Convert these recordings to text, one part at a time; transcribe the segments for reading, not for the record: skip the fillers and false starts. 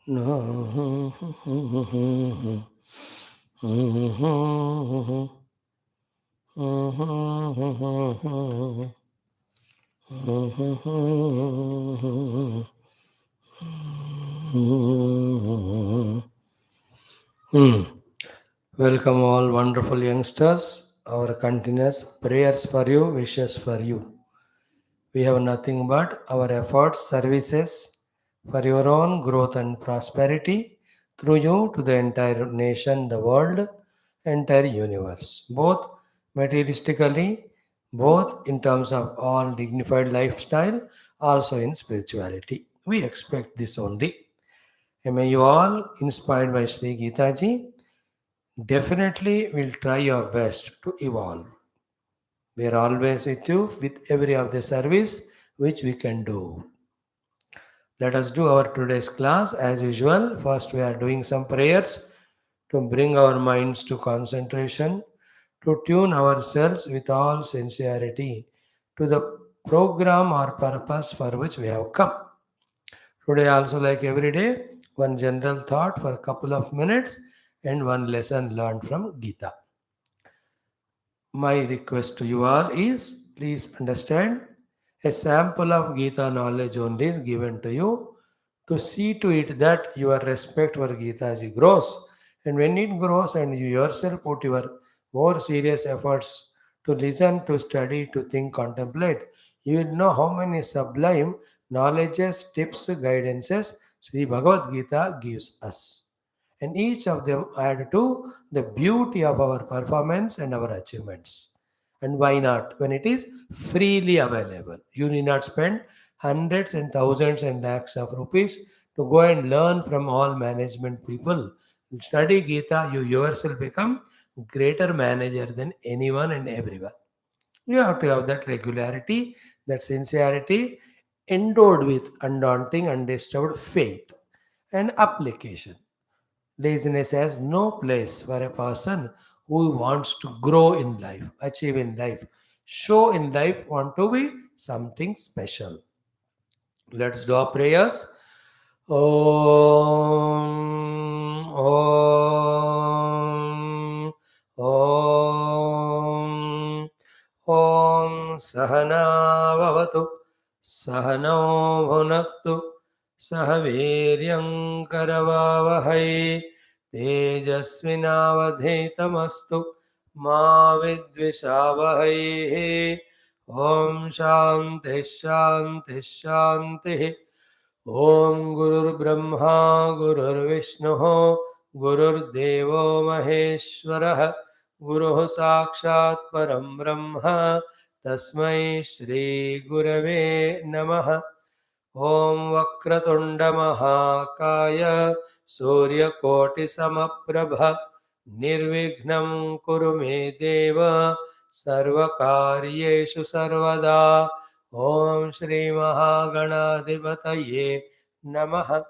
No. Hmm. Welcome, all wonderful youngsters. Our continuous prayers for you, wishes for you. We have nothing but our efforts, services for your own growth and prosperity through you to the entire nation, the world, entire universe, both materialistically, both in terms of all dignified lifestyle, also in spirituality. We expect this only. And may you all, inspired by Sri Geeta ji, definitely will try your best to evolve. We are always with you with every of the service which we can do. Let us do our today's class as usual. First, we are doing some prayers to bring our minds to concentration, to tune ourselves with all sincerity to the program or purpose for which we have come. Today, also like every day, one general thought for a couple of minutes and one lesson learned from Gita. My request to you all is please understand a sample of Gita knowledge only is given to you to see to it that your respect for Gita ji grows. And when it grows and you yourself put your more serious efforts to listen, to study, to think, contemplate, you will know how many sublime knowledges, tips, guidances Sri Bhagavad Gita gives us. And each of them add to the beauty of our performance and our achievements. And why not? When it is freely available, you need not spend hundreds and thousands and lakhs of rupees to go and learn from all management people. Study Gita, you yourself become greater manager than anyone and everyone. You have to have that regularity, that sincerity, endowed with undaunting, undisturbed faith and application. Laziness has no place for a person who wants to grow in life, achieve in life, show in life, want to be something special. Let's do our prayers. Om, Om, Om, Om Sahana Vavatu Sahano Bhunaktu Sahaviryam Karavavahai Tejasvinavadhetamastu Ma Vidvishavahai Om Shanti Shanti Shanti Om Gurur Brahma Gurur Vishnu Gurur Devo Maheshwarah Guru Sakshat Param Brahma Tasmai Shri Gurave Namaha Om Vakratunda Mahakaya Surya Samaprabha Nirvignam Kuru Me Deva Sarvakaryeshu Sarvada Om Shri Mahaganadhipataye Namaha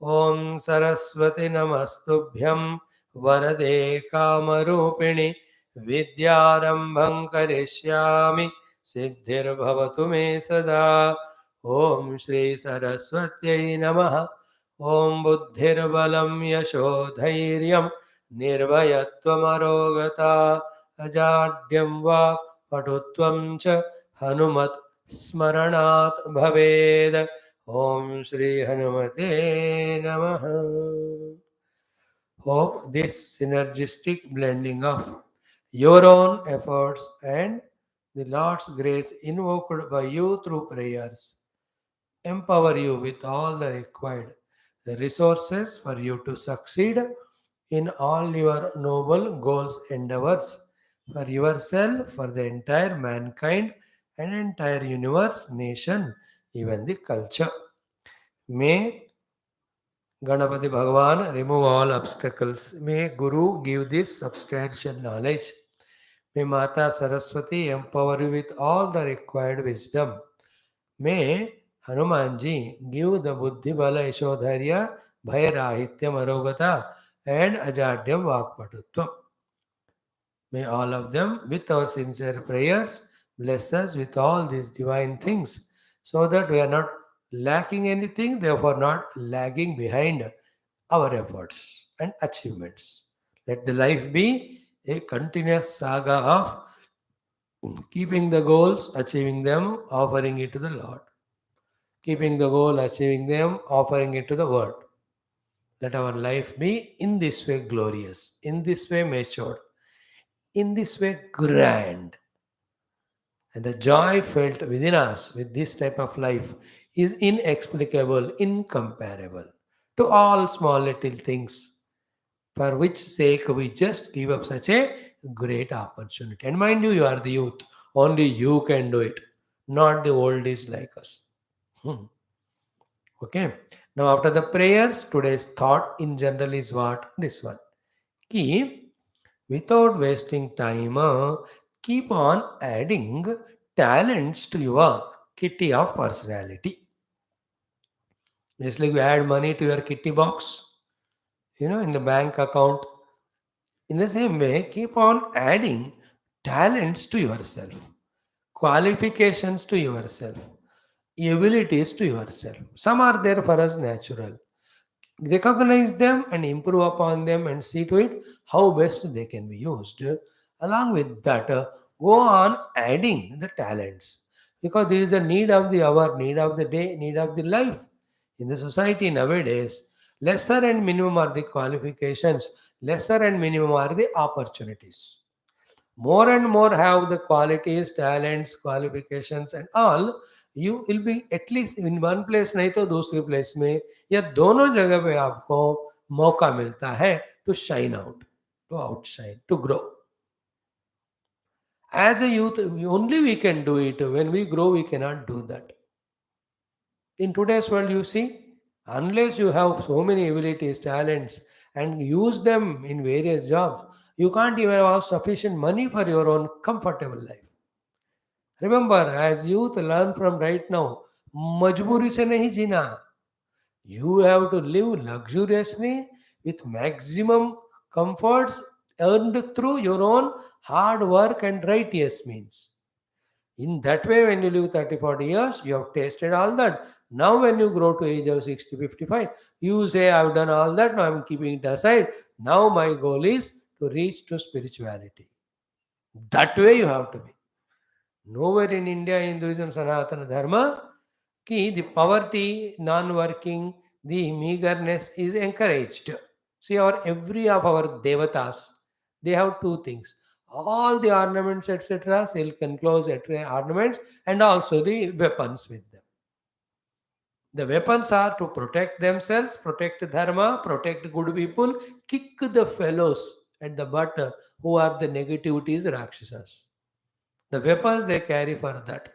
Om Saraswati Namastubhyam Varade Kamarupini Vidyarambham Karishyami Siddhir Me Sada Om Shri Saraswatyai Namaha Om Buddhirbalam Yashodhairyam Nirvayatvamarogata Ajadyam Va Patutvam Cha Hanumat Smaranat Bhaved Om Shri Hanumate Namaha. Hope this synergistic blending of your own efforts and the Lord's grace invoked by you through prayers empower you with all the required resources for you to succeed in all your noble goals endeavors for yourself, for the entire mankind and entire universe, nation, even the culture. May Ganapati Bhagavan remove all obstacles. May Guru give this substantial knowledge. May Mata Saraswati empower you with all the required wisdom. May Hanumanji give the Buddhi Bala Yashodharya Bhairahityam Arogata and Ajadyam Vakpatutvam. May all of them, with our sincere prayers, bless us with all these divine things so that we are not lacking anything, therefore not lagging behind. our efforts and achievements. Let the life be a continuous saga of keeping the goals, achieving them, offering it to the Lord. Keeping the goal, achieving them, offering it to the world. Let our life be in this way glorious, in this way matured, in this way grand. And the joy felt within us with this type of life is inexplicable, incomparable to all small little things, for which sake we just give up such a great opportunity. And mind you, you are the youth. Only you can do it, not the oldies like us. Hmm. Okay. Now, after the prayers, today's thought in general is what? This one. Keep, without wasting time, keep on adding talents to your kitty of personality. Just like you add money to your kitty box, in the bank account. In the same way, keep on adding talents to yourself, qualifications to yourself, abilities to yourself. Some are there for us natural. Recognize them and improve upon them and see to it how best they can be used. Along with that, go on adding the talents because there is a need of the hour, need of the day, need of the life. In the society nowadays, lesser and minimum are the qualifications, lesser and minimum are the opportunities. More and more have the qualities, talents, qualifications and all. You will be at least in one place नहीं तो दूसरी place में या दोनों जगह पे आपको मौका मिलता है to shine out, to outshine, to grow. As a youth, only we can do it. When we grow, we cannot do that. In today's world, you see, unless you have so many abilities, talents, and use them in various jobs, you can't even have sufficient money for your own comfortable life. Remember, as youth, learn from right now. मजबूरी से नहीं जीना. You have to live luxuriously with maximum comforts earned through your own hard work and righteous means. In that way, when you live 30, 40 years, you have tasted all that. Now, when you grow to age of 60, 55, you say, I've done all that, now I'm keeping it aside. Now, my goal is to reach to spirituality. That way, you have to be. Nowhere in India, Hinduism, Sanatana Dharma, ki the poverty, non-working, the meagerness is encouraged. See, every of our devatas, they have two things. All the ornaments, etc., silk and clothes, etc., ornaments, and also the weapons with them. The weapons are to protect themselves, protect dharma, protect good people, kick the fellows at the butt who are the negativities, rakshasas. The weapons they carry for that.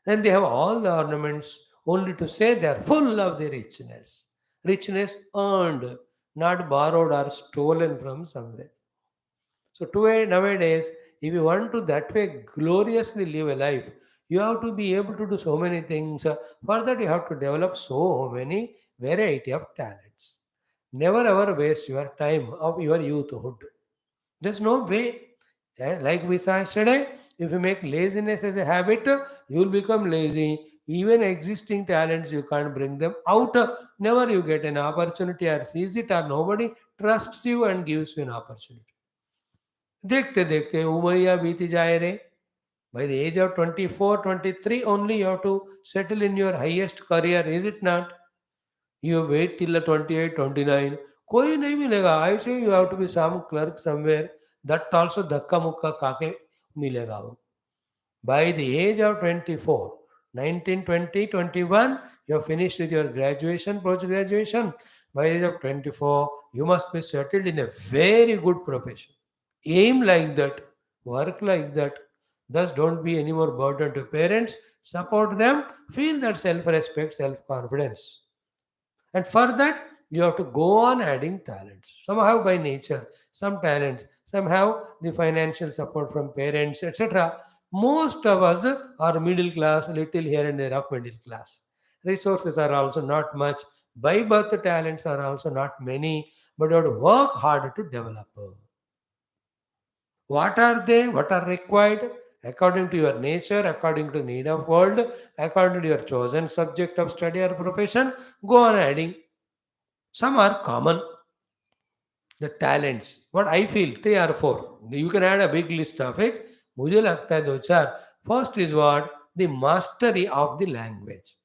Then they have all the ornaments only to say they are full of the richness. Richness earned, not borrowed or stolen from somewhere. So today, nowadays, if you want to that way gloriously live a life, you have to be able to do so many things. For that, you have to develop so many variety of talents. Never ever waste your time of your youthhood. There's no way. Like we saw yesterday, if you make laziness as a habit, you will become lazy. Even existing talents, you can't bring them out. Never you get an opportunity or seize it, or nobody trusts you and gives you an opportunity. देखते देखते उमरिया बीती जाए रे. By the age of 24, 23, only you have to settle in your highest career, is it not? You wait till the 28, 29. कोई नहीं मिलेगा. I say you have to be some clerk somewhere. That also धक्का मुक्का खाके मिलेगा वो. By the age of 24, 19, 20, 21, you have finished with your graduation, post graduation. By the age of 24, you must be settled in a very good profession. Aim like that, work like that. Thus, don't be any more burden to parents. Support them. Feel that self-respect, self-confidence. And for that, you have to go on adding talents. Some have by nature, some talents, some have the financial support from parents, etc. Most of us are middle class, little here and there of middle class. Resources are also not much. By birth, talents are also not many, but you have to work hard to develop. What are they? What are required? According to your nature, according to need of world, according to your chosen subject of study or profession, go on adding. Some are common, the talents. What I feel, three or four. You can add a big list of it. मुझे लगता है दो चार. First is what? The mastery of the language.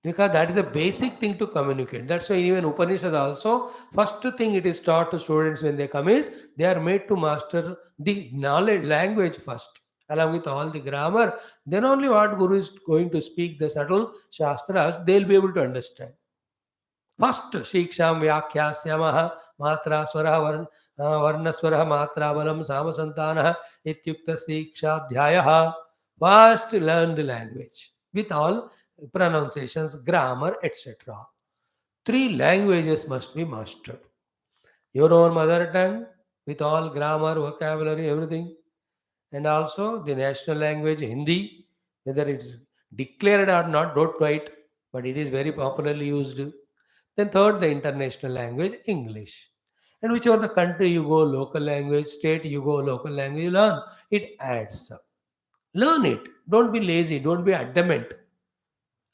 Because that is the basic thing to communicate. That's why even Upanishad also, first thing it is taught to students when they come is they are made to master the knowledge language first, along with all the grammar. Then only what Guru is going to speak the subtle shastras, they'll be able to understand. First, Shiksham Vyakhyasyamah Matra Swara Varna Swara Matra Balam Samasantana Ityukta Shiksha Dhyayaha. First, learn the language with all pronunciations, grammar, etc. Three languages must be mastered. Your own mother tongue with all grammar, vocabulary, everything, and also the national language Hindi, whether it's declared or not, don't write, but it is very popularly used. Then third, the international language English. And whichever the country you go, local language, state you go, local language, you learn. It adds up. Learn it. Don't be lazy. Don't be adamant.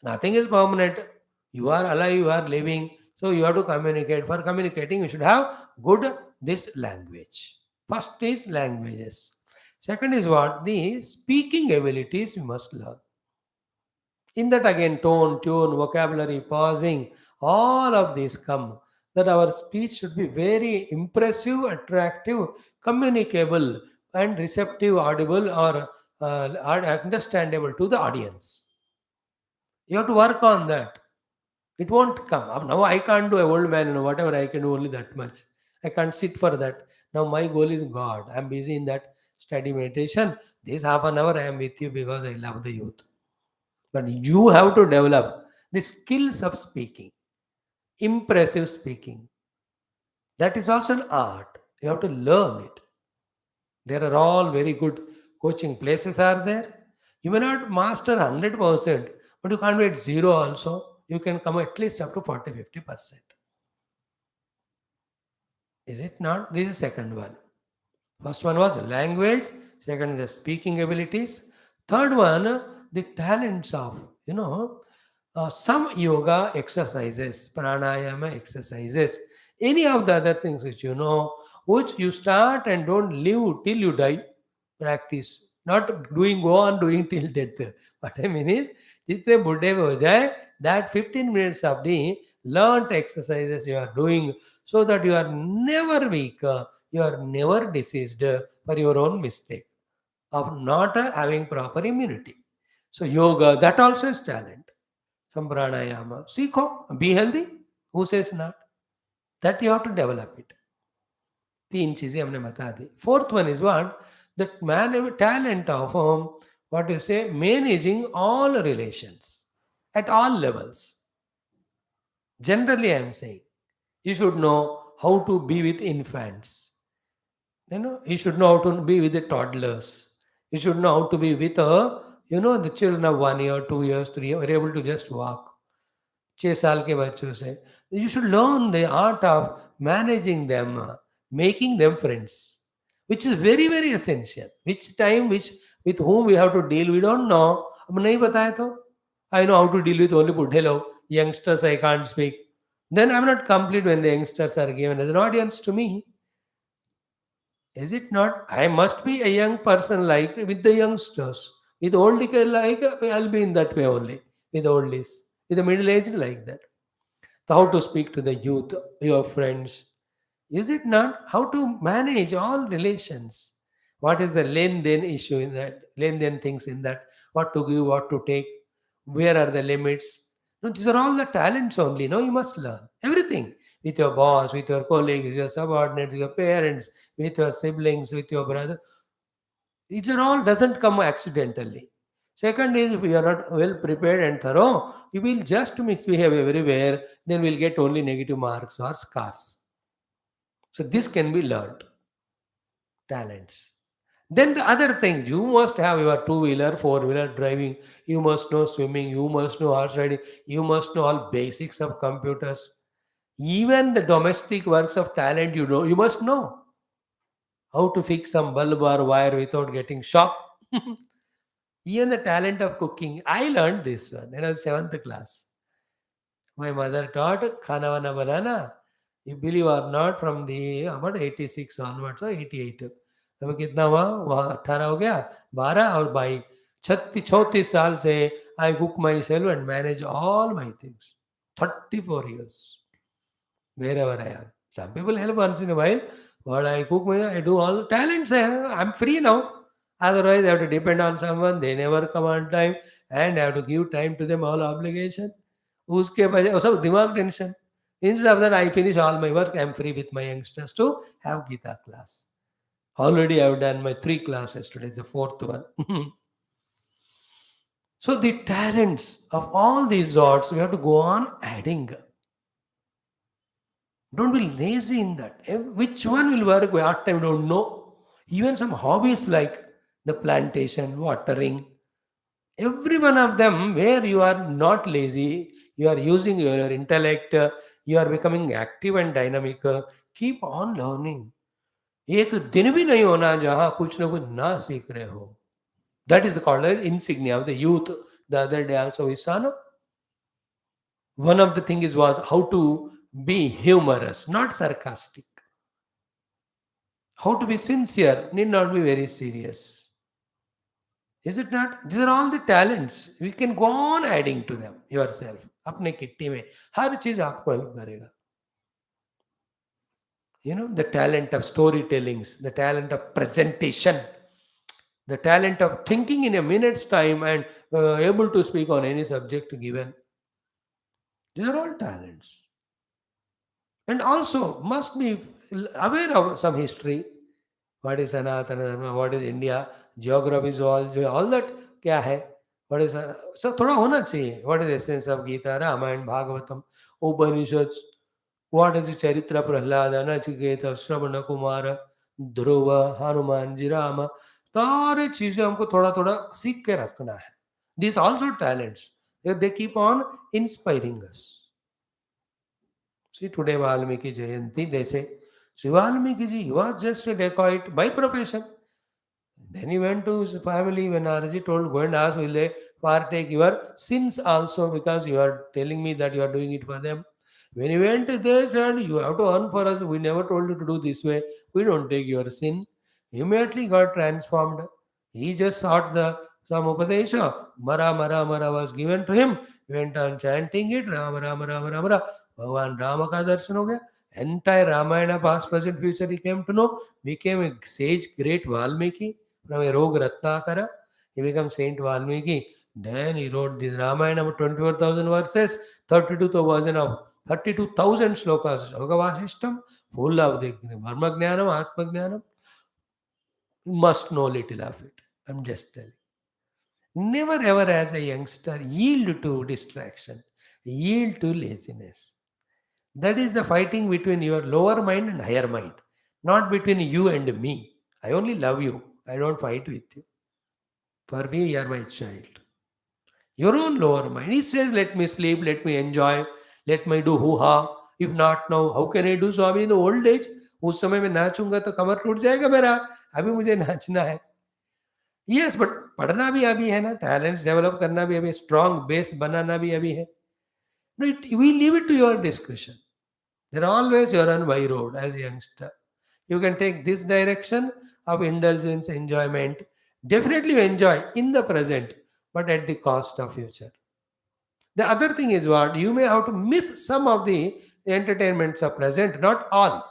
Nothing is permanent. You are alive, you are living. So you have to communicate. For communicating, you should have good this language. First is languages. Second is what? The speaking abilities you must learn. In that again, tone, tune, vocabulary, pausing, all of these come. That our speech should be very impressive, attractive, communicable, and receptive, audible, or understandable to the audience. You have to work on that. It won't come. Now I can't do a old man, whatever I can do only that much. I can't sit for that. Now my goal is God. I'm busy in that study meditation. This half an hour I am with you because I love the youth. But you have to develop the skills of speaking, impressive speaking. That is also an art. You have to learn it. There are all very good coaching places are there. You may not master 100%, but you can't be at zero also. You can come at least up to 40-50%. Is it not? This is second one. First one was language. Second is the speaking abilities. Third one, the talents of, some yoga exercises, pranayama exercises, any of the other things which you know, which you start and don't live till you die, practice. Not doing, go on doing till death. What I mean is, jitne buddhe mein ho jaye, that 15 minutes of the learnt exercises you are doing so that you are never weak, you are never diseased for your own mistake of not having proper immunity. So yoga, that also is talent. Some pranayama. Sikho, be healthy. Who says not? That you have to develop it. तीन चीजें हमने बता दी. Fourth one is what? The talent of what you say, managing all relations at all levels. Generally, I am saying you should know how to be with infants. You should know how to be with the toddlers. You should know how to be with the children of 1 year, 2 years, 3 years, are able to just walk. 6 साल के बच्चों से. You should learn the art of managing them, making them friends, which is very, very essential. Which time, which with whom we have to deal, we don't know. अब नहीं बताया तो I know how to deal with only बुढ़े लोग. Youngsters I can't speak. Then I'm not complete when the youngsters are given as an audience to me. Is it not? I must be a young person like with the youngsters. With old like I'll be in that way only. With oldies. With the middle aged like that. So how to speak to the youth, your friends. Is it not? How to manage all relations. What is the then issue in that? Then things in that. What to give, what to take. Where are the limits? No, these are all the talents only. No, you must learn everything with your boss, with your colleagues, your subordinates, your parents, with your siblings, with your brother. These are all doesn't come accidentally. Second is if you are not well prepared and thorough, you will just misbehave everywhere, then we'll get only negative marks or scars. So this can be learned. Talents. Then the other things, you must have your two-wheeler, four-wheeler driving, you must know swimming, you must know horse riding, you must know all basics of computers. Even the domestic works of talent, you must know how to fix some bulb or wire without getting shocked. Even the talent of cooking. I learned this one in a seventh class. My mother taught khana wana banana. You believe or not, from the about 86 onwards or 88. अभी कितना हुआ वहाँ 18 हो गया 12 और 22 36 साल से I cook myself and manage all my things. 34 years wherever I am. Some people help once in a while, but I cook my, I do all talents. I'm free now. Otherwise, I have to depend on someone. They never come on time, and I have to give time to them all obligation. उसके वजह वो सब दिमाग tension. Instead of that, I finish all my work. I'm free with my youngsters to have Geeta class. Already, I've done my 3 classes. Today is the fourth one. So the talents of all these sorts, we have to go on adding. Don't be lazy in that. Which one will work? What time? Don't know. Even some hobbies like the plantation, watering, every one of them where you are not lazy, you are using your intellect, you are becoming active and dynamic. Keep on learning. एक दिन भी नहीं होना जहाँ कुछ ना कुछ ना सीख रहे हो. That is called as insignia of the youth. The other day also we saw, no? One of the things was how to be humorous, not sarcastic. How to be sincere, need not be very serious. Is it not? These are all the talents. We can go on adding to them yourself. अपने kitty में हर चीज आपको help करेगा. The talent of storytellings, the talent of presentation, the talent of thinking in a minute's time and able to speak on any subject given. These are all talents. And also must be aware of some history. What is Sanatana Dharma? What is India? Geography is all that क्या है? What is so थोड़ा होना चाहिए. What is the essence of Gita, Ramayana, Bhagavatam, Upanishads? What is the Charitra Prahlada, Nachiketa, Shravana Kumara, Dhruva, Hanuman ji, Rama? सारे चीजें हमको थोड़ा थोड़ा सीख के रखना है. These also talents. They keep on inspiring us. See, today Valmiki Jayanti, they say, Sri Valmiki ji, he was just a dacoit by profession. Then he went to his family when Naraji told, go and ask, will they partake your sins also because you are telling me that you are doing it for them. When he went, they said, you have to earn for us. We never told you to do this way. We don't take your sin. He immediately got transformed. He just sought the some upadesha. Mara, Mara, Mara was given to him. Went on chanting it. Rama, Rama, Rama, Rama, Rama. भगवान राम का दर्शन हो गया. Entire Ramayana, past, present, future, he came to know. Became a sage, great Valmiki. From a rogue Ratnakara, he became Saint Valmiki. Then he wrote this Ramayana about 24,000 verses, 32,000 slokas, Yoga Vasishtam, full of the Brahma Jnanam, Atma Jnanam. You must know little of it. I'm just telling. Never ever as a youngster yield to distraction, yield to laziness. That is the fighting between your lower mind and higher mind, not between you and me. I only love you. I don't fight with you. For me, you are my child. Your own lower mind. It says, let me sleep, let me enjoy, let me do hoo-ha. If not now, how can I do so? अभी in the old age, उस समय में नाचूंगा तो कमर टूट जाएगा मेरा. अभी मुझे नाचना है. Yes, but पढ़ना भी अभी है ना. Talents develop करना भी अभी. Strong base बनाना भी अभी है. No, we leave it to your discretion. They're always you're on by road as a youngster. You can take this direction of indulgence, enjoyment. Definitely you enjoy in the present, but at the cost of future. The other thing is what you may have to miss some of the entertainments of present, not all.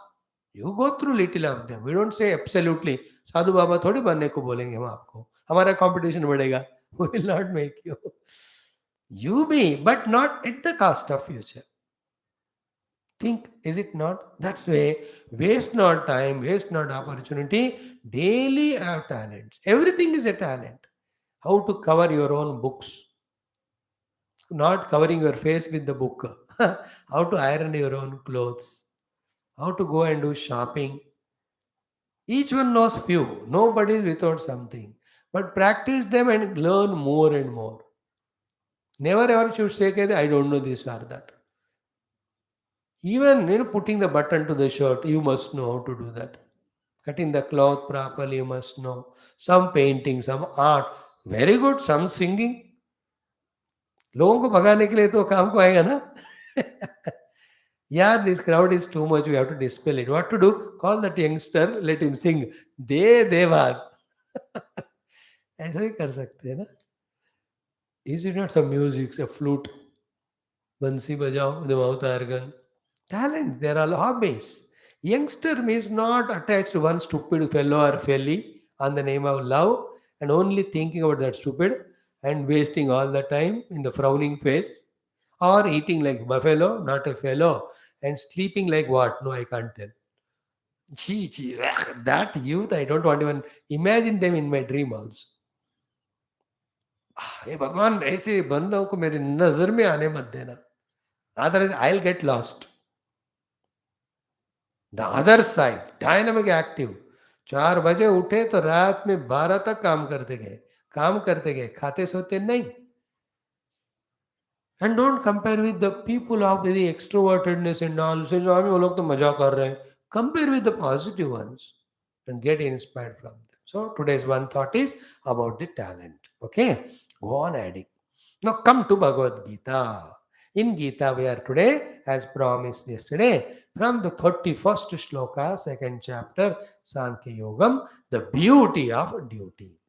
You go through little of them. We don't say absolutely. साधु बाबा थोड़ी बनने को बोलेंगे हम आपको. हमारा competition बढ़ेगा. We will not make you. You be, but not at the cost of future. Think, is it not? That's way, waste not time, waste not opportunity. Daily have talents. Everything is a talent. How to cover your own books, not covering your face with the book. How to iron your own clothes. How to go and do shopping. Each one knows few. Nobody is without something. But practice them and learn more and more. Never ever should say, "Okay, I don't know this or that." Even putting the button to the shirt, you must know how to do that. Cutting the cloth properly, you must know. Some painting, some art, very good. Some singing. लोगों को भगाने के लिए तो काम को आएगा ना. Yeah, this crowd is too much. We have to dispel it. What to do? Call that youngster, let him sing. दे देवाग. ऐसा भी कर सकते हैं ना. Is it not some music, a flute, bansi bajao, the mouth organ? Talent, there are hobbies. Youngster means not attached to one stupid fellow or felly on the name of love and only thinking about that stupid and wasting all the time in the frowning face or eating like buffalo, not a fellow, and sleeping like what? No, I can't tell. Gee, gee, that youth, I don't want to even imagine them in my dream also. ये भगवान ऐसे बंदों को मेरी नजर में आने मत देना, otherwise I will get lost. The other side dynamic active. 4 बजे उठे तो रात में 12 तक काम करते गए, खाते सोते नहीं. And don't compare with the people of the extrovertedness and all से जो हमें वो लोग तो मजा कर रहे हैं. Compare with the positive once and get inspired from them. So today's one thought is about the talent. Okay, go on adding. Now come to Bhagavad Gita. In Gita we are today, as promised yesterday, from the 31st shloka, second chapter, Sankhya Yogam, the beauty of duty.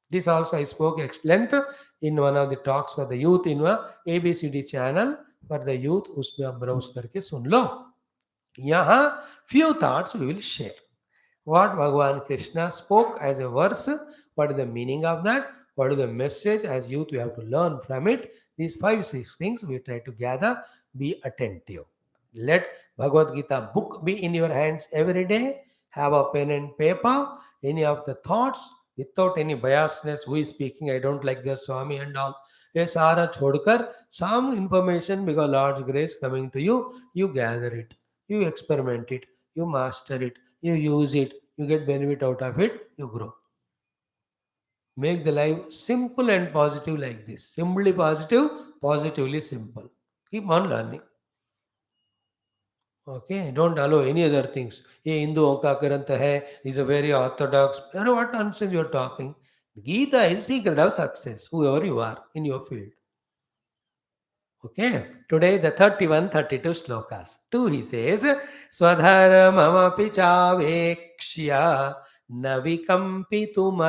This also I spoke at length in one of the talks for the youth in a ABCD channel for the youth. उसमें आप browse करके सुन लो. यहाँ few thoughts we will share. What Bhagavan Krishna spoke as a verse, what is the meaning of that, what is the message as youth we have to learn from it. These 5-6 things we try to gather, be attentive. Let Bhagavad Gita book be in your hands every day. Have a pen and paper, any of the thoughts without any biasness. Who is speaking? I don't like this Swami and all. ये सारा छोड़कर some information because Lord's grace coming to you, you gather it, you experiment it, you master it, you use it, you get benefit out of it, you grow. Make the life simple and positive like this. Simply positive, positively simple. Keep on learning. Okay, don't allow any other things. ये हिंदुओं का ग्रंथ है, is a very orthodox. You know what nonsense you are talking? Gita is secret of success, whoever you are in your field. Okay, today the 31, 32 slokas. 2 he says, Swadharamamapi chavekshya navikampitum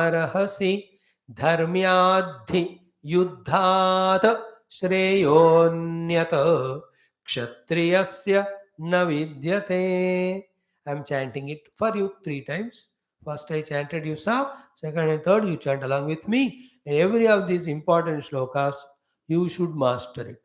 dharmyadhi yuddhat shreyonyat kshatriyasya navidyate. I'm chanting it for you 3 times. First I chanted, you saw. Second and third you chant along with me. Every of these important slokas you should master it.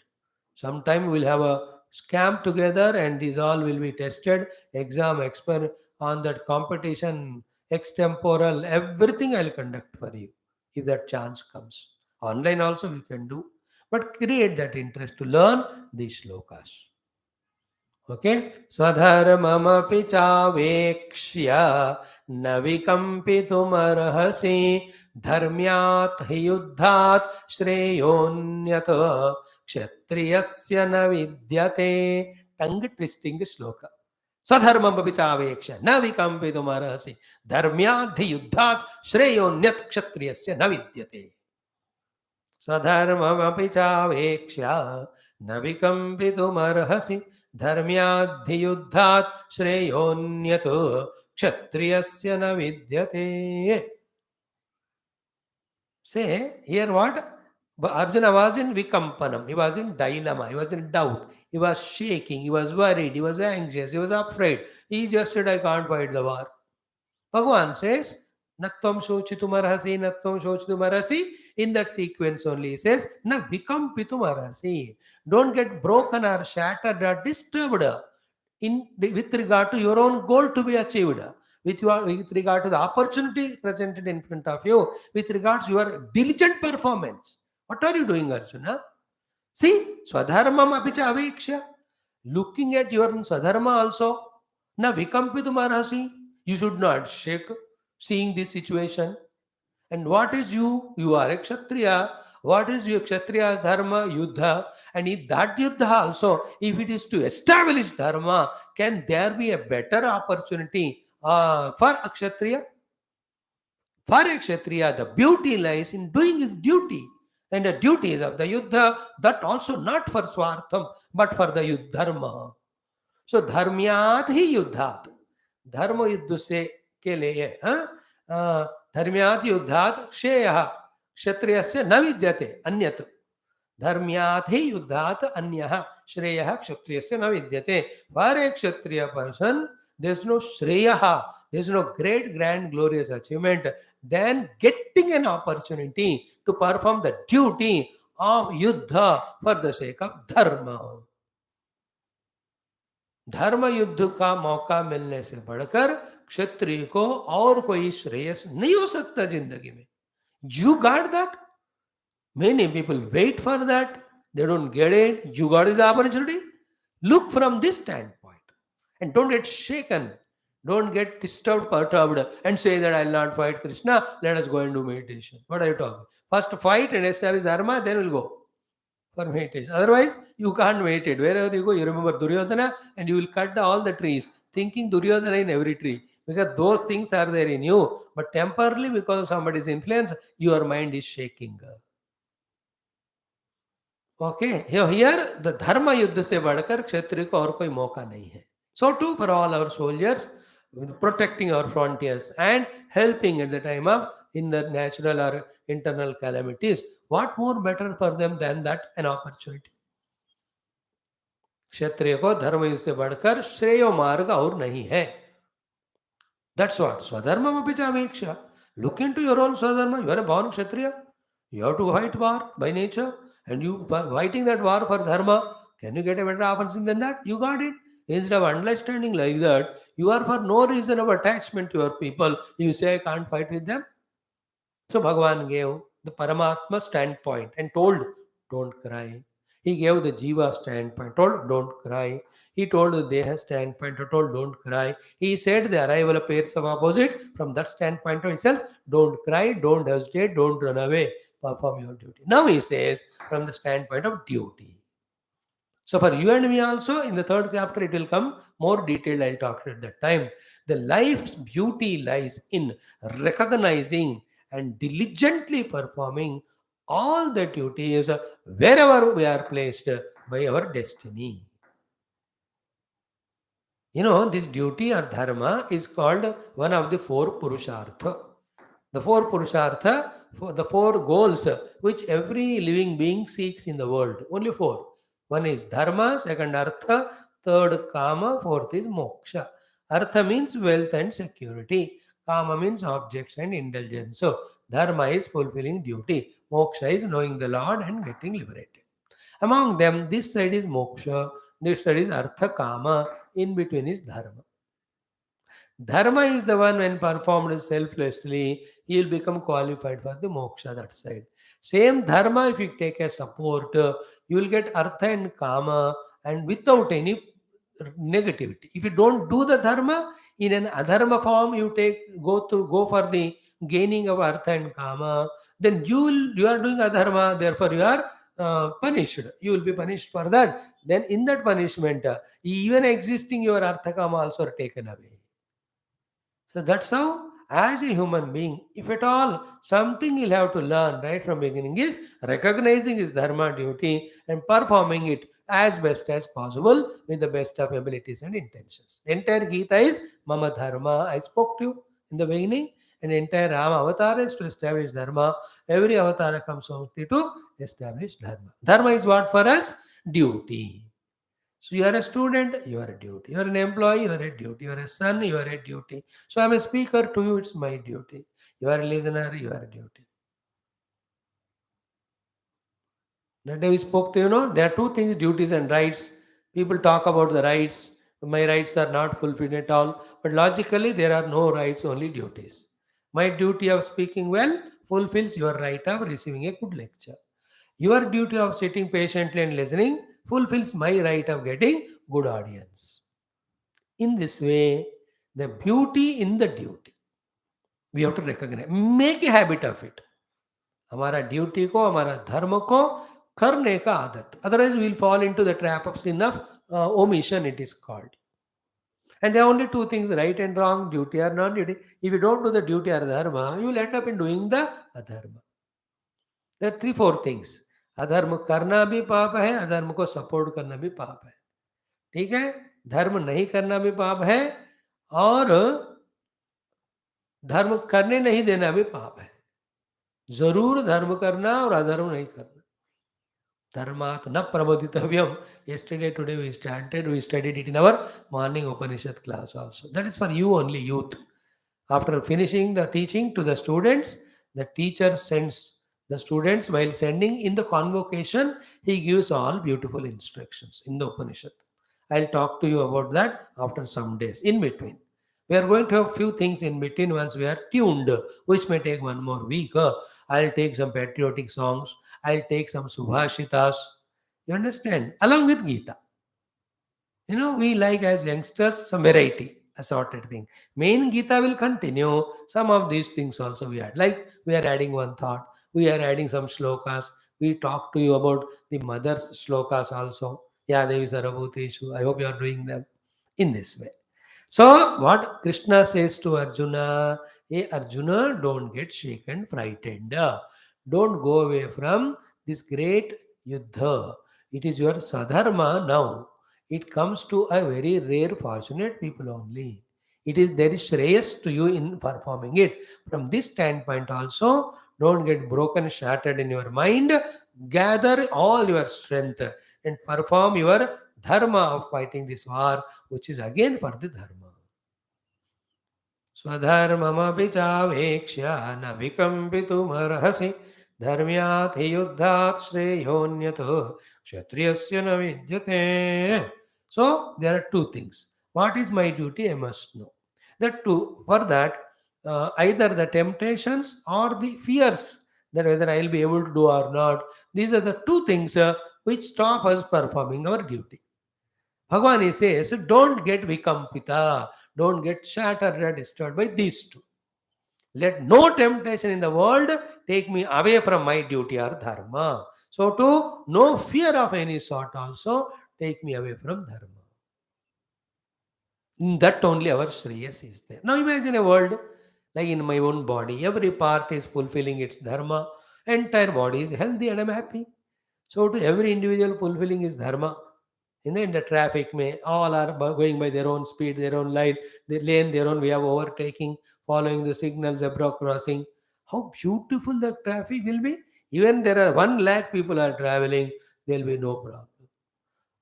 Sometime we'll have a scam together and these all will be tested, exam, expert on that competition, extemporal, everything I'll conduct for you if that chance comes. Online also we can do, but create that interest to learn these shlokas. Okay, Swadharmamapi chavekshya navikampitum dharmyat yuddhat shreyonyat kshatriyasya na vidyate. Tongue twisting shloka. Swadharmamapi chavekshya navikampitum dharmyat yuddhat shreyonyat kshatriyasya na vidyate. Swadharmamapi chavekshya navikampitum धर्म्याद्धियुद्धात् श्रेयोन्यत क्षत्रियस्य न विद्यते. Say here what? Arjuna was in vikampanam. He was in dilemma. He was in doubt. He was shaking. He was worried. He was anxious. He was afraid. He just said, I can't fight the war. Bhagavan says, Nattam shochitumarhasi, Nattam shochitumarhasi. In that sequence only he says, Na vikampitumarhasi. Don't get broken or shattered or disturbed with regard to your own goal to be achieved, with regard to the opportunity presented in front of you, with regards to your diligent performance. What are you doing, Arjuna? See, Swadharmam apicha aveksha. Looking at your Swadharma also, na vikampitum. You should not shake seeing this situation. And what is you? You are a Kshatriya. What is your Kshatriya's dharma? Yuddha. And in that Yuddha also, if it is to establish dharma, can there be a better opportunity for a Kshatriya? For a Kshatriya, the beauty lies in doing his duty. And the duties of the yuddha, that also not for swartham, but for the yuddharma. So धर्म्यात ही युद्धात, धर्म युद्ध से के लिए धर्म्यात युद्धात श्रेयः क्षत्रियस्य न विद्यते अन्यत्, धर्म्यात ही युद्धात अन्यः श्रेयः क्षत्रियस्य न विद्यते. For a kshatriya person, there is no shreyaha, there is no great grand glorious achievement than getting an opportunity to perform the duty of yuddha for the sake of dharma. धर्म युद्ध का मौका मिलने से बढ़कर क्षत्रिय को और कोई श्रेयस नहीं हो सकता जिंदगी में. You got that? Many people wait for that. They don't get it. You got this opportunity. Look from this standpoint and don't get shaken. Don't get disturbed, perturbed, and say that I'll not fight Krishna. Let us go and do meditation. What are you talking? First fight and establish dharma, then we'll go for meditation. Otherwise, you can't meditate. Wherever you go, you remember Duryodhana and you will cut all the trees, thinking Duryodhana in every tree. Because those things are there in you. But temporarily, because of somebody's influence, your mind is shaking. Okay, here the dharma युद्ध से बढ़कर क्षत्रिय को और कोई मौका नहीं है. So too for all our soldiers, protecting our frontiers and helping at the time of in the natural or internal calamities. What more better for them than that an opportunity? क्षत्रिय को धर्म युद्ध से बढ़कर श्रेय मार्ग और नहीं है. That's what swadharma apichameksha. Look into your own swadharma. You are a born kshatriya. You have to fight war by nature, and you fighting that war for dharma. Can you get a better opportunity than that? You got it. Instead of understanding like that, you are for no reason of attachment to your people. You say I can't fight with them. So Bhagavan gave the Paramatma standpoint and told, don't cry. He gave the Jiva standpoint, told, don't cry. He told the Deha standpoint, told, don't cry. He said the arrival of pairs of opposite, from that standpoint of itself, don't cry, don't hesitate, don't run away, perform your duty. Now he says, from the standpoint of duty. So for you and me also, in the third chapter, it will come more detailed. I'll talk at that time. The life's beauty lies in recognizing and diligently performing all the duties wherever we are placed by our destiny. You know, this duty or dharma is called one of the four purushartha. The four purushartha, the four goals which every living being seeks in the world. Only four. One is dharma, second artha, third kama, fourth is moksha. Artha means wealth and security. Kama means objects and indulgence. So, dharma is fulfilling duty. Moksha is knowing the Lord and getting liberated. Among them, this side is moksha, this side is artha kama, in between is dharma. Dharma is the one when performed selflessly, you will become qualified for the moksha that side. Same dharma, if you take a support, you will get artha and kama and without any negativity. If you don't do the dharma, in an adharma form, you go for the gaining of artha and kama, then you are doing adharma, therefore you are punished. You will be punished for that. Then in that punishment, even existing your artha kama also are taken away. So that's how, as a human being, if at all something you'll have to learn right from beginning is recognizing his dharma duty and performing it as best as possible with the best of abilities and intentions. The entire Gita is Mama Dharma. I spoke to you in the beginning. And the entire Rama avatar is to establish dharma. Every avatar comes only to establish dharma. Dharma is what for us? Duty. So you are a student, you are a duty. You are an employee, you are a duty. You are a son, you are a duty. So I'm a speaker to you, it's my duty. You are a listener, you are a duty. That day we spoke to there are two things, duties and rights. People talk about the rights. My rights are not fulfilled at all. But logically, there are no rights, only duties. My duty of speaking well fulfills your right of receiving a good lecture. Your duty of sitting patiently and listening fulfills my right of getting good audience. In this way, the beauty in the duty, we have to recognize, make a habit of it. हमारा duty को, हमारा धर्म को करने का आदत. Otherwise, we will fall into the trap of sin of omission, it is called. And there are only two things, right and wrong, duty or non-duty. If you don't do the duty or dharma, you will end up in doing the adharma. There are three, four things. अधर्म करना भी पाप है, अधर्म को support करना भी पाप है। ठीक है? धर्म नहीं करना भी पाप है और धर्म करने नहीं देना भी पाप है। ज़रूर धर्म करना और अधर्म नहीं करना। धर्मात् न प्रबोधितव्यम. Yesterday, today we studied it in our morning Upanishad class also. That is for you only, youth. After finishing the teaching to the students, the teacher sends the students while sending in the convocation, he gives all beautiful instructions in the Upanishad. I'll talk to you about that after some days in between. We are going to have few things in between once we are tuned, which may take one more week. I'll take some patriotic songs. I'll take some subhashitas. You understand? Along with Geeta. We like as youngsters some variety, assorted thing. Main Gita will continue. Some of these things also we add. Like we are adding one thought. We are adding some shlokas. We talk to you about the mother's shlokas also. Yeah, Devi Sarabhuteshu. I hope you are doing them in this way. So, what Krishna says to Arjuna, hey Arjuna, don't get shaken, frightened. Don't go away from this great yuddha. It is your sadharma now. It comes to a very rare, fortunate people only. There is shreyas to you in performing it. From this standpoint, also, don't get broken, shattered in your mind. Gather all your strength and perform your dharma of fighting this war, which is again for the dharma. स्वधर्ममपि चावेक्ष्य न विकम्पितुमर्हसि धर्म्यात् हि युद्धात् श्रेयोऽन्यतो क्षत्रियस्य न विद्यते. So there are two things. What is my duty? I must know. That two, for that, either the temptations or the fears that whether I will be able to do or not. These are the two things which stop us performing our duty. Bhagavan he says, don't get vikampita, don't get shattered or disturbed by these two. Let no temptation in the world take me away from my duty or dharma. So, to no fear of any sort also take me away from dharma. In that only our Shreyas is there. Now imagine a world like in my own body, every part is fulfilling its dharma, entire body is healthy and I'm happy. So to every individual fulfilling his dharma, in the traffic may all are going by their own speed, their own line, they lane, their own way of overtaking, following the signal, zebra crossing. How beautiful the traffic will be. Even there are 1 lakh people are traveling, there will be no problem.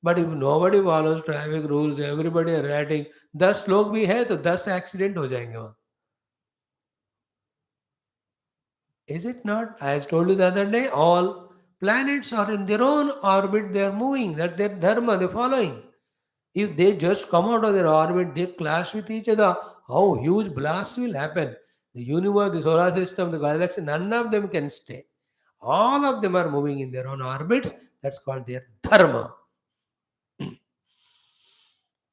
But if nobody follows traffic rules, everybody are ratting, 10 लोग भी है तो 10 accident हो जाएंगे वहाँ. Is it not? As told you the other day, all planets are in their own orbit, they are moving. That's their dharma, they're following. If they just come out of their orbit, they clash with each other. How huge blasts will happen? The universe, the solar system, the galaxy, none of them can stay. All of them are moving in their own orbits. That's called their dharma.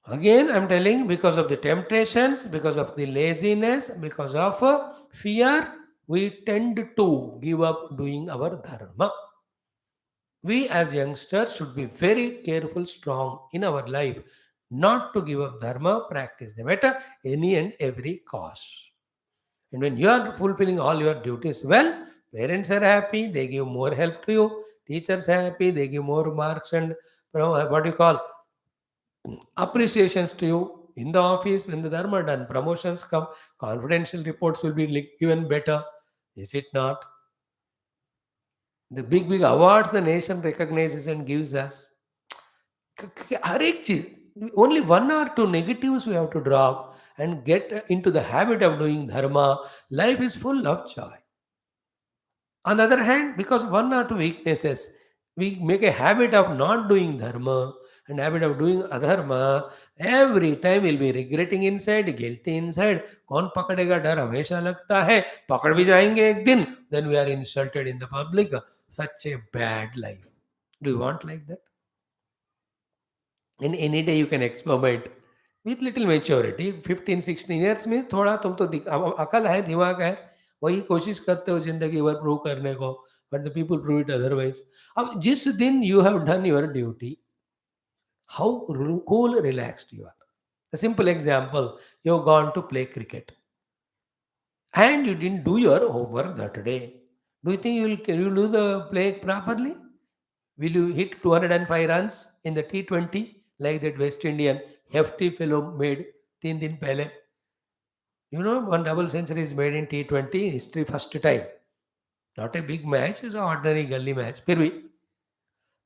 Again, I'm telling because of the temptations, because of the laziness, because of fear, we tend to give up doing our dharma. We as youngsters should be very careful, strong in our life, not to give up dharma, practice them at any and every cost. And when you are fulfilling all your duties well, parents are happy, they give more help to you, teachers are happy, they give more marks and what do you call appreciations to you in the office when the dharma done. Promotions come, confidential reports will be given better. Is it not? The big, big awards the nation recognizes and gives us. हर एक चीज only one or two negatives we have to drop and get into the habit of doing dharma. Life is full of joy. On the other hand, because one or two weaknesses, we make a habit of not doing dharma and habit of doing adharma. Every time we'll be regretting inside, guilty inside. कौन पकड़ेगा डर हमेशा लगता है. पकड़ भी जाएंगे एक दिन. Then we are insulted in the public. Such a bad life. Do you want like that? In any day you can experiment with little maturity. 15-16 years means थोड़ा तुम तो अकल है, दिमाग है, वही कोशिश करते हो जिंदगी भर प्रूव करने को, but the people prove it otherwise. अब जिस दिन you have done your duty, how cool, relaxed you are. A simple example, you have gone to play cricket and you didn't do your homework that day. Do you think can you do the play properly? Will you hit 205 runs in the T20 like that West Indian hefty fellow made 3 दिन पहले? You know, one double century is made in T20 history first time. Not a big match, it's an ordinary gully match. फिर भी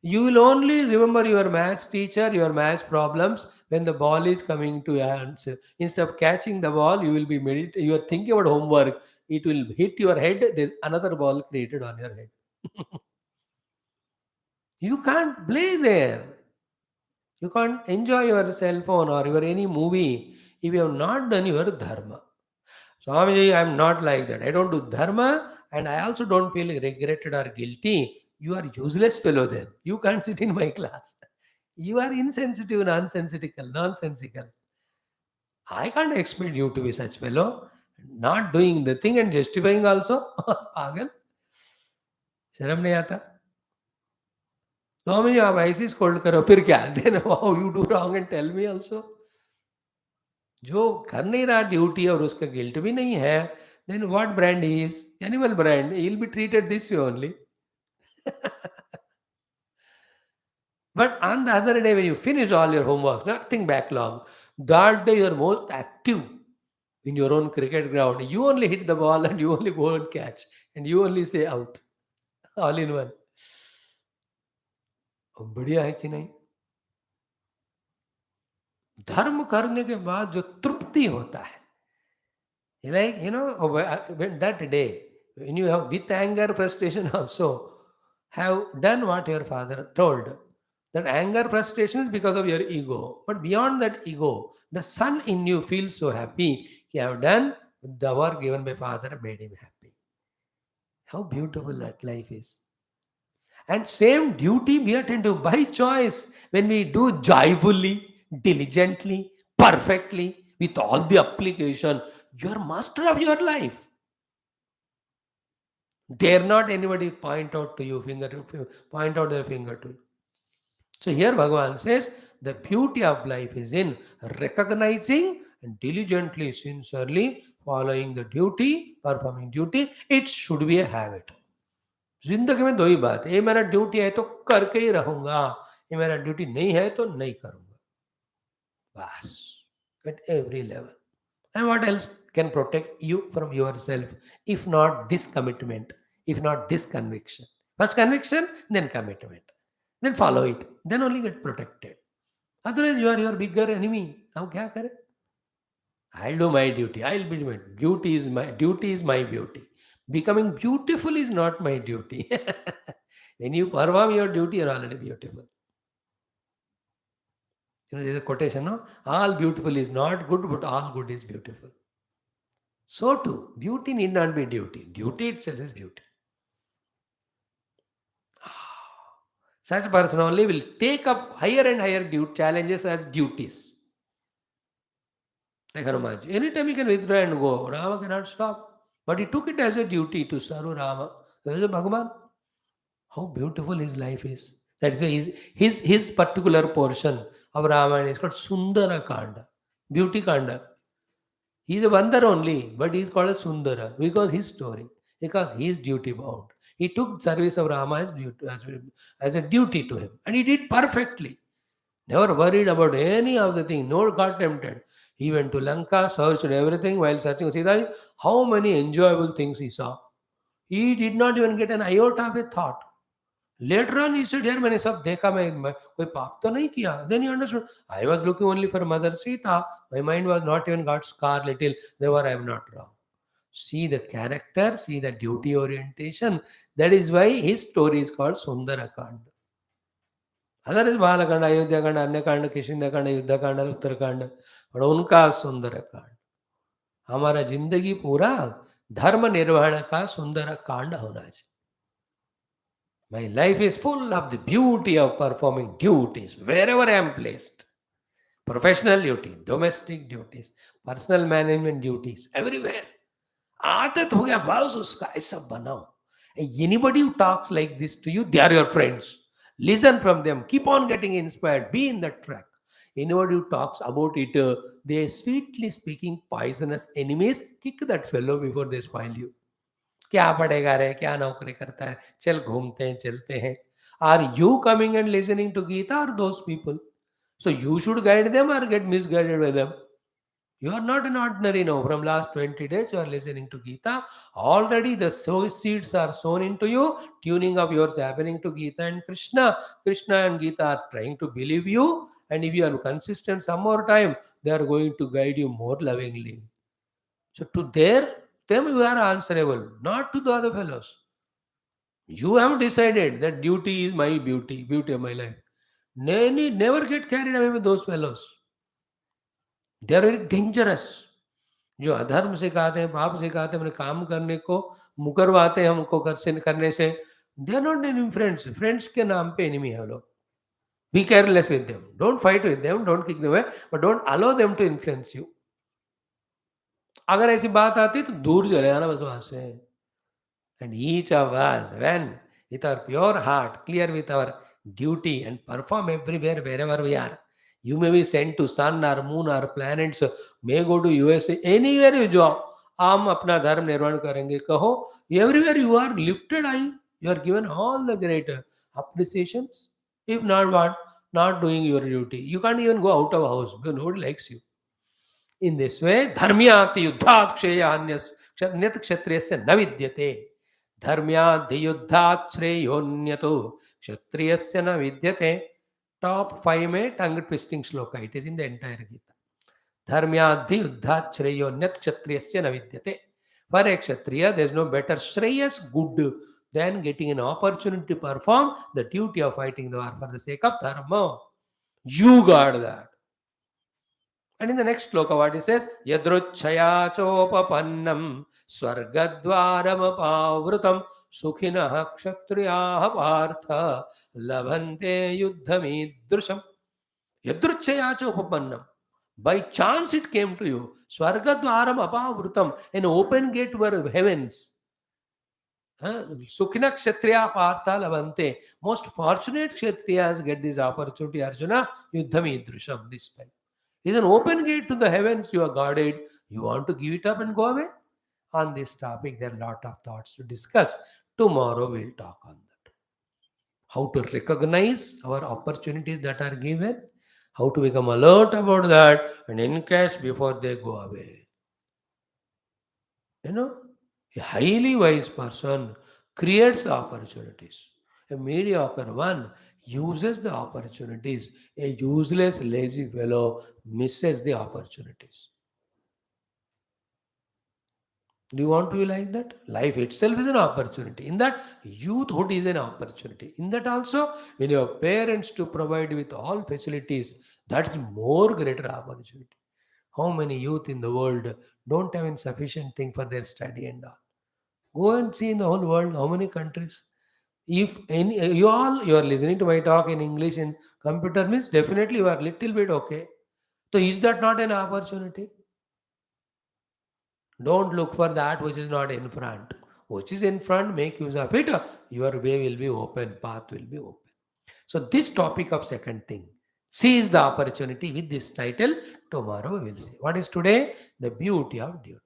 you will only remember your maths teacher, your maths problems when the ball is coming to your hands. Instead of catching the ball, you will be you are thinking about homework. It will hit your head. There's another ball created on your head. You can't play there. You can't enjoy your cell phone or your any movie if you have not done your dharma. Swamiji, I'm not like that. I don't do dharma and I also don't feel regretted or guilty. You are useless fellow then. You can't sit in my class. You are insensitive, nonsensical. I can't expect you to be such fellow. Not doing the thing and justifying also. पागल शर्म नहीं आता स्वामी जी आप ऐसे scold करो फिर क्या then how you do wrong and tell me also जो कर नहीं रहा ड्यूटी और उसका गिल्ट भी नहीं है then what brand is animal brand he will be treated this way only But on the other day, when you finish all your homework, nothing backlog, that day you're most active in your own cricket ground. You only hit the ball and you only go and catch, and you only say out, all in one. अब बढ़िया है कि नहीं? धर्म करने के बाद जो तृप्ति होता है, like when that day, when you have with anger, frustration also, have done what your father told. That anger, frustration is because of your ego. But beyond that ego, the son in you feels so happy. He have done the work given by father made him happy. How beautiful that life is. And same duty we attend to by choice when we do joyfully, diligently, perfectly, with all the application. You are master of your life. Dare not anybody point out to you, point out their finger to you. So here Bhagavan says the beauty of life is in recognizing and diligently, sincerely following the duty, performing duty. It should be a habit. जिंदगी में दो ही बात है, ये मेरा duty है तो करके ही रहूंगा, ये मेरा ड्यूटी नहीं है तो नहीं करूंगा, बस at every level. And what else can protect you from yourself if not this commitment, if not this conviction? First conviction, then commitment, then follow it, then only get protected. Otherwise, you are your bigger enemy. Now, क्या करें? I'll do my duty. I'll be my duty is my beauty. Becoming beautiful is not my duty. When you perform your duty, you're already beautiful. There's a quotation, no? All beautiful is not good, but all good is beautiful. So too, beauty need not be duty. Duty itself is beauty. Such person only will take up higher and higher challenges as duties. Like Hanumanji. Anytime he can withdraw and go, Rama cannot stop. But he took it as a duty to serve Rama. That is a Bhagavan. How beautiful his life is. That is why his particular portion of Ramayana is called Sundara Kanda. Beauty Kanda. He is a Bandar only, but he is called a Sundara because his story, because he is duty bound. He took service of Rama as a duty to him, and he did perfectly. Never worried about any of the thing, nor got tempted. He went to Lanka, searched everything while searching Sita. How many enjoyable things he saw. He did not even get an iota of a thought. Later on, he said, "Here, मैंने सब देखा मैं कोई पाप तो नहीं किया." Then he understood. I was looking only for Mother Sita. My mind was not even got scar little. Therefore, I am not wrong. See the character, see the duty orientation. That is why his story is called Sundarakand. Other is Balakand, Ayodhya Kand, Anyakand, Kishinakand, Yuddhakand, Uttarakand. और उनका सुंदर कांड हमारा जिंदगी पूरा धर्म निर्वहन का सुंदर कांड होना चाहिए. My life is full of the beauty of performing duties wherever I am placed. Professional duty, domestic duties, personal management duties, everywhere. आदत हो गया बस उसका ऐसा बनाओ. Anybody who talks like this to you, they are your friends. Listen from them. Keep on getting inspired. Be in that track. Anybody who talks about it, they sweetly speaking poisonous enemies, kick that fellow before they spoil you. क्या पढ़ेगा रे, क्या नौकरी करता है, चल घूमते हैं, चलते हैं. Are you coming and listening to Geeta or those people? So you should guide them or get misguided by them. You are not an ordinary now. From last 20 days, you are listening to Geeta. Already the seeds are sown into you. Tuning of yours happening to Geeta and Krishna. Krishna and Geeta are trying to believe you. And if you are consistent some more time, they are going to guide you more lovingly. So to them you are answerable, not to the other fellows. You have decided that duty is my beauty of my life. Never get carried away with those fellows. They are very dangerous. जो अधर्म सिखाते हैं, पाप सिखाते हैं, अपने काम करने को मुकरवाते हैं हमको करने से, they are not enemy friends. Friends के नाम पे एनिमी है वो लोग. Be careless with them, don't fight with them, don't kick them away, but don't allow them to influence you. अगर ऐसी बात आती है तो दूर चले जाना बस वहां से. And each of us, when with our pure heart, clear with our duty, and perform everywhere, wherever we are. You may be sent to sun or moon or planets, may go to USA, anywhere you go. हम अपना धर्म निर्माण करेंगे. कहो, everywhere you are lifted high, you are given all the great appreciations. If not what, not doing your duty, you can't even go out of house because nobody likes you. In this way, धर्म्यात् युद्धात् क्षेयान्यत क्षत्रियस्य न विद्यते. धर्म्यात् युद्धात् श्रेयोन्यतो क्षत्रियस्य न विद्यते. Top 5 में टंग twisting श्लोक है. It is in the entire Gita. धर्म्यात् युद्धात् श्रेयोन्यत क्षत्रियस्य न विद्यते. For a kshatriya, there is no better shreyas, good, than getting an opportunity to perform the duty of fighting the war for the sake of dharma. You guard that. And in the next sloka, what he says, Yadruchaya chopapannam swargadvaramapavrutam sukhinah kshatriyaha partha labhante yuddhamidrusham. Yadruchaya chopapannam. By chance it came to you. Swargadvaram apavrutam. An open gate were heavens. Sukhina kshatriya partha labhante. Most fortunate kshatriyas get this opportunity, Arjuna, yuddhamidrusham this time. Is an open gate to the heavens. You are guarded. You want to give it up and go away? On this topic, there are a lot of thoughts to discuss. Tomorrow, we'll talk on that. How to recognize our opportunities that are given, how to become alert about that, and encash before they go away. You know, a highly wise person creates opportunities. A mediocre one uses the opportunities. A useless, lazy fellow misses the opportunities. Do you want to be like that? Life itself is an opportunity. In that, youthhood is an opportunity. In that also, when you have parents to provide with all facilities, that is more greater opportunity. How many youth in the world don't have insufficient thing for their study and all? Go and see in the whole world how many countries. If any you are listening to my talk in English in computer means definitely you are little bit okay. So is that not an opportunity? Don't look for that which is not in front. Which is in front, make use of it. Your way will be open, path will be open. So this topic of second thing, seize the opportunity with this title. Tomorrow we will see. What is today? The beauty of duty.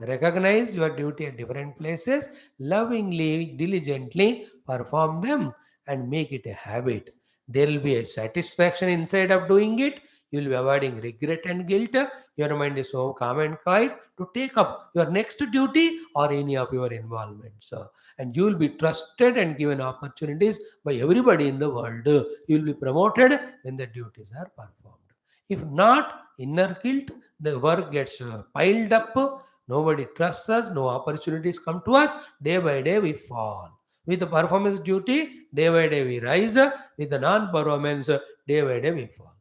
Recognize your duty at different places, lovingly, diligently perform them and make it a habit. There will be a satisfaction inside of doing it. You will be avoiding regret and guilt. Your mind is so calm and quiet to take up your next duty or any of your involvements. And you will be trusted and given opportunities by everybody in the world. You will be promoted when the duties are performed. If not, inner guilt, the work gets piled up. Nobody trusts us, no opportunities come to us. Day by day we fall. With the performance duty, day by day we rise. With the non-performance, day by day we fall.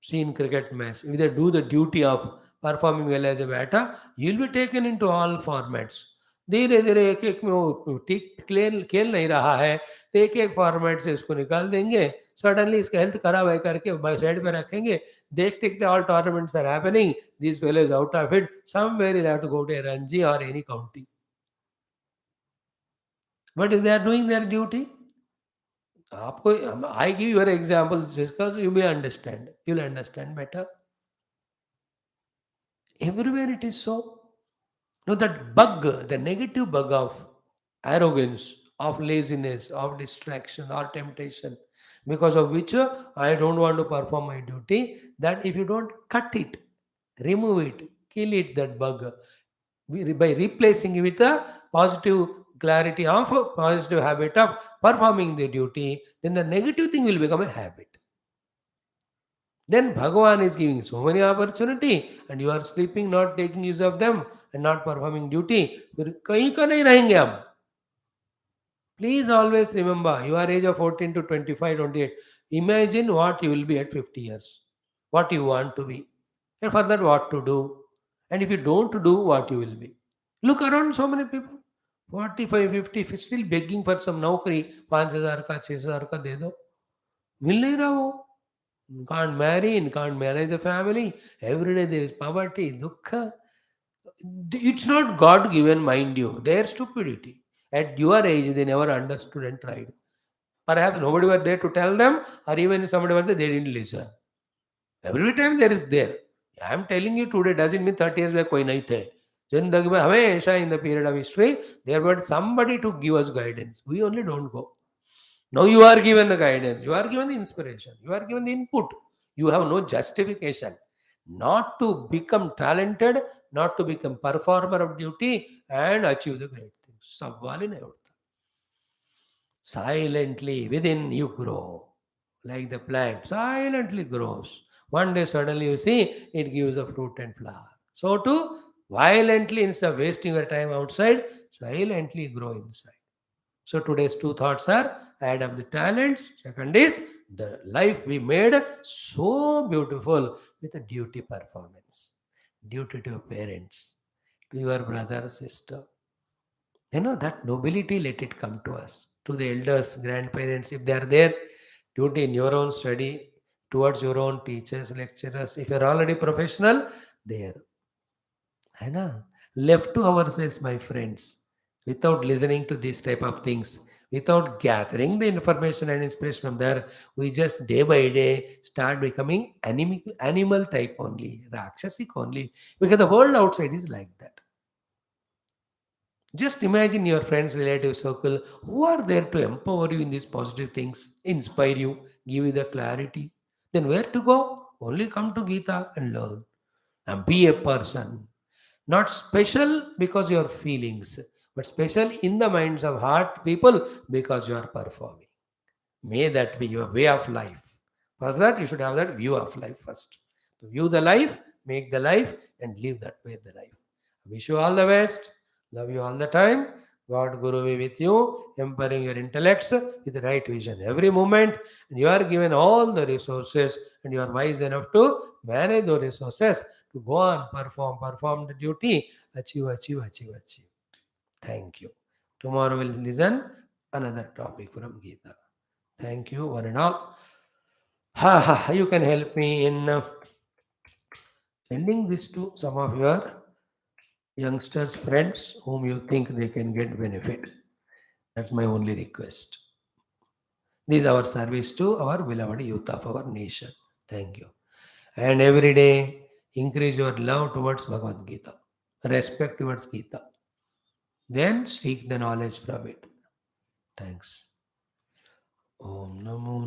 See in cricket match, if they do the duty of performing well as a batter, you will be taken into all formats. धीरे धीरे एक एक में वो ठीक खेल खेल नहीं रहा है तो एक एक फॉर्मेट से इसको निकाल देंगे. सडनली इसका हेल्थ खराब है करके साइड पे रखेंगे. देखते देखते all tournaments are happening. This fellow is out of it. Somewhere you have to go to Ranji और any county. But if they are doing their duty, आपको I give your example because you may understand, you will understand better. Everywhere it is so. No, that bug, the negative bug of arrogance, of laziness, of distraction or temptation, because of which I don't want to perform my duty, that if you don't cut it, remove it, kill it, that bug, by replacing it with a positive clarity of a positive habit of performing the duty, then the negative thing will become a habit. Then Bhagavan is giving so many opportunity and you are sleeping, not taking use of them and not performing duty. फिर कहीं का नहीं रहेंगे हम. Please always remember your age of 14 to 25, 28. Imagine what you will be at 50 years. What you want to be. And for that what to do. And if you don't do, what you will be. Look around, so many people. 45, 50, still begging for some naukri. 5,000 का 6,000 का दे दो. मिल नहीं रहा वो. Can't marry and can't manage the family. Every day there is poverty, dukkha. It's not God given, mind you. Their stupidity. At your age, they never understood and tried. Perhaps nobody was there to tell them, or even if somebody was there, they didn't listen. Every time there is there. I am telling you today doesn't mean 30 years back कोई नहीं थे. जिंदगी में हमेशा in the period of history, there was somebody to give us guidance. We only don't go. Now you are given the guidance, you are given the inspiration, you are given the input. You have no justification not to become talented, not to become performer of duty and achieve the great things. सवाल ही नहीं उठता. Silently within you grow, like the plant silently grows. One day suddenly you see it gives a fruit and flower. So too, violently instead of wasting your time outside, silently grow inside. So today's two thoughts are add up the talents. Second is the life we made so beautiful with a duty performance. Duty to your parents, to your brother, sister. That nobility, let it come to us. To the elders, grandparents, if they are there, duty in your own study, towards your own teachers, lecturers. If you're already professional, there. है ना? Left to ourselves, my friends, without listening to these type of things, without gathering the information and inspiration from there, we just day by day start becoming animal type only, rakshasic only, because the world outside is like that. Just imagine your friends, relative circle who are there to empower you in these positive things, inspire you, give you the clarity. Then where to go? Only come to Gita and learn and be a person. Not special because your feelings, but special in the minds of heart people because you are performing. May that be your way of life. For that, you should have that view of life first. To view the life, make the life, and live that way the life. Wish you all the best. Love you all the time. God Guru be with you, empowering your intellects with the right vision every moment. And you are given all the resources, and you are wise enough to manage those resources to go on, perform the duty, achieve. Thank you. Tomorrow we'll listen another topic from Gita. Thank you, one and all. You can help me in sending this to some of your youngsters, friends whom you think they can get benefit. That's my only request. This is our service to our beloved youth of our nation. Thank you. And every day, increase your love towards Bhagavad Gita, respect towards Gita. Then seek the knowledge from it. Thanks. Om Namo